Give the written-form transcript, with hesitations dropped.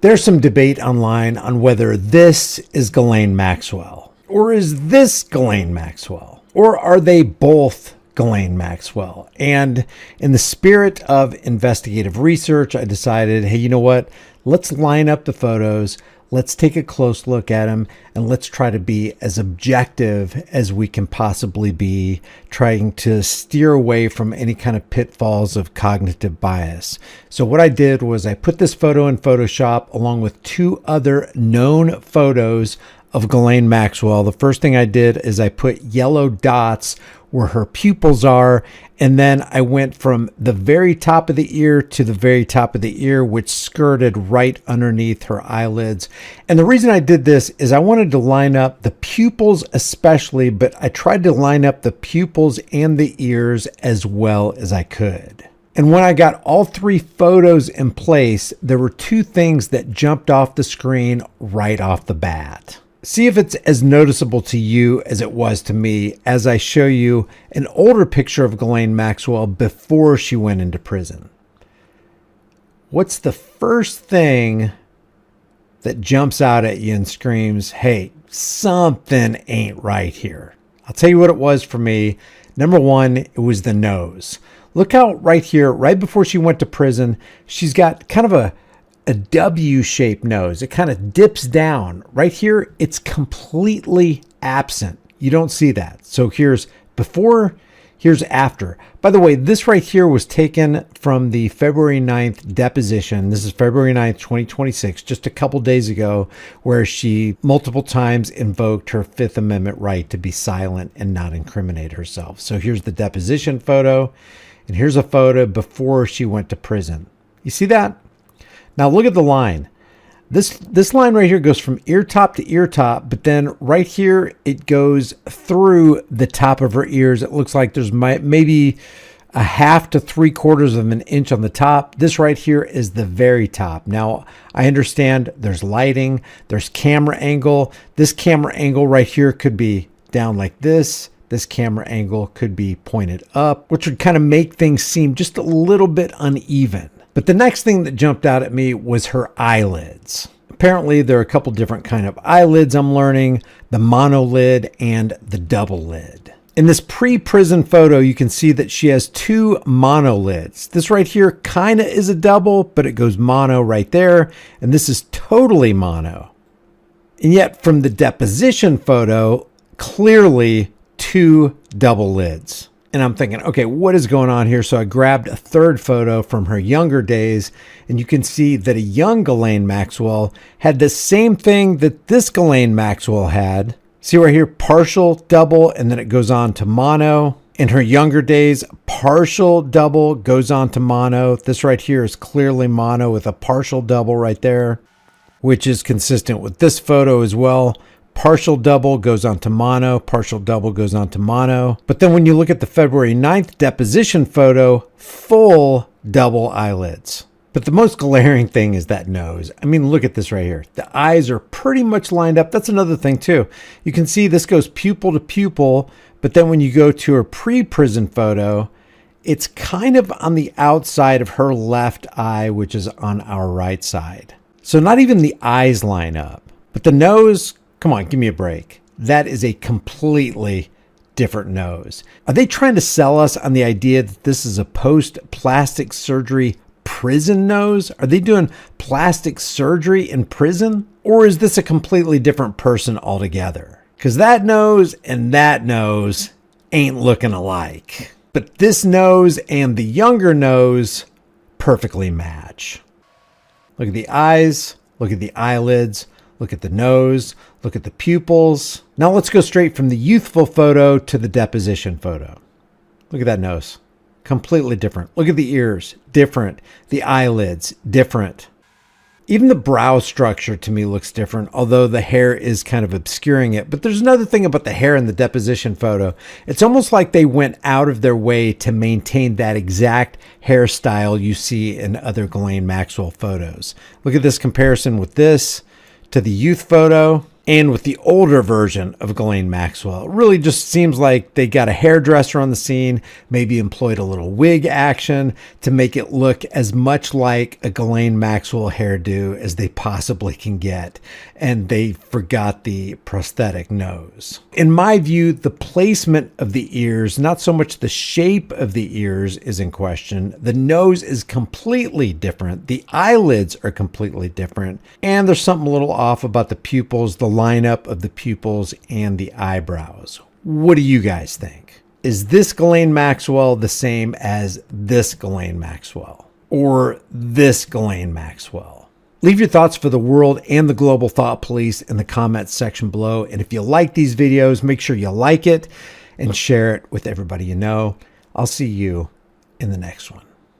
There's some debate online on whether this is Ghislaine Maxwell, or is this Ghislaine Maxwell, or are they both Ghislaine Maxwell? And in the spirit of investigative research, I decided, hey, you know what? Let's line up the photos. Let's take a close look at them, and let's try to be as objective as we can possibly be, trying to steer away from any kind of pitfalls of cognitive bias. So what I did was I put this photo in Photoshop along with two other known photos of Ghislaine Maxwell. The first thing I did is I put yellow dots where her pupils are, and then I went from the very top of the ear to the very top of the ear, which skirted right underneath her eyelids. And the reason I did this is I wanted to line up the pupils especially, but I tried to line up the pupils and the ears as well as I could. And when I got all three photos in place, there were two things that jumped off the screen right off the bat. See if it's as noticeable to you as it was to me as I show you an older picture of Ghislaine Maxwell before she went into prison. What's the first thing that jumps out at you and screams, hey, something ain't right here? I'll tell you what it was for me. Number one, it was the nose. Look out right here, right before she went to prison, she's got kind of a W-shaped nose. It kind of dips down. Right here, it's completely absent. You don't see that. So here's before, here's after. By the way, this right here was taken from the February 9th deposition. This is February 9th, 2026, just a couple days ago, where she multiple times invoked her Fifth Amendment right to be silent and not incriminate herself. So here's the deposition photo, and here's a photo before she went to prison. You see that? Now look at the line. This line right here goes from ear top to ear top, but then right here it goes through the top of her ears. It looks like there's maybe a half to 3/4 of an inch on the top. This right here is the very top. Now I understand there's lighting, there's camera angle. This camera angle right here could be down like this. This camera angle could be pointed up, which would kind of make things seem just a little bit uneven. But the next thing that jumped out at me was her eyelids. Apparently there are a couple different kind of eyelids I'm learning, the monolid and the double lid. In this pre-prison photo, you can see that she has two monolids. This right here kind of is a double, but it goes mono right there. And this is totally mono. And yet from the deposition photo, clearly two double lids. And I'm thinking, okay, what is going on here? So I grabbed a third photo from her younger days, and you can see that a young Ghislaine Maxwell had the same thing that this Ghislaine Maxwell had. See right here, partial double, and then it goes on to mono. In her younger days, partial double goes on to mono. This right here is clearly mono with a partial double right there, which is consistent with this photo as well. Partial double goes on to mono, partial double goes on to mono. But then when you look at the February 9th deposition photo, full double eyelids. But the most glaring thing is that nose. I mean, look at this right here. The eyes are pretty much lined up. That's another thing too. You can see this goes pupil to pupil, but then when you go to her pre-prison photo, it's kind of on the outside of her left eye, which is on our right side. So not even the eyes line up, but the nose, come on, give me a break. That is a completely different nose. Are they trying to sell us on the idea that this is a post-plastic surgery prison nose? Are they doing plastic surgery in prison? Or is this a completely different person altogether? Because that nose and that nose ain't looking alike. But this nose and the younger nose perfectly match. Look at the eyes, look at the eyelids, look at the nose, look at the pupils. Now let's go straight from the youthful photo to the deposition photo. Look at that nose. Completely different. Look at the ears. Different. The eyelids. Different. Even the brow structure to me looks different, although the hair is kind of obscuring it. But there's another thing about the hair in the deposition photo. It's almost like they went out of their way to maintain that exact hairstyle you see in other Ghislaine Maxwell photos. Look at this comparison with this to the youth photo. And with the older version of Ghislaine Maxwell, it really just seems like they got a hairdresser on the scene, maybe employed a little wig action to make it look as much like a Ghislaine Maxwell hairdo as they possibly can get. And they forgot the prosthetic nose. In my view, the placement of the ears, not so much the shape of the ears, is in question. The nose is completely different. The eyelids are completely different. And there's something a little off about the pupils, the lineup of the pupils, and the eyebrows. What do you guys think? Is this Ghislaine Maxwell the same as this Ghislaine Maxwell? Or this Ghislaine Maxwell? Leave your thoughts for the world and the global thought police in the comments section below. And if you like these videos, make sure you like it and share it with everybody you know. I'll see you in the next one.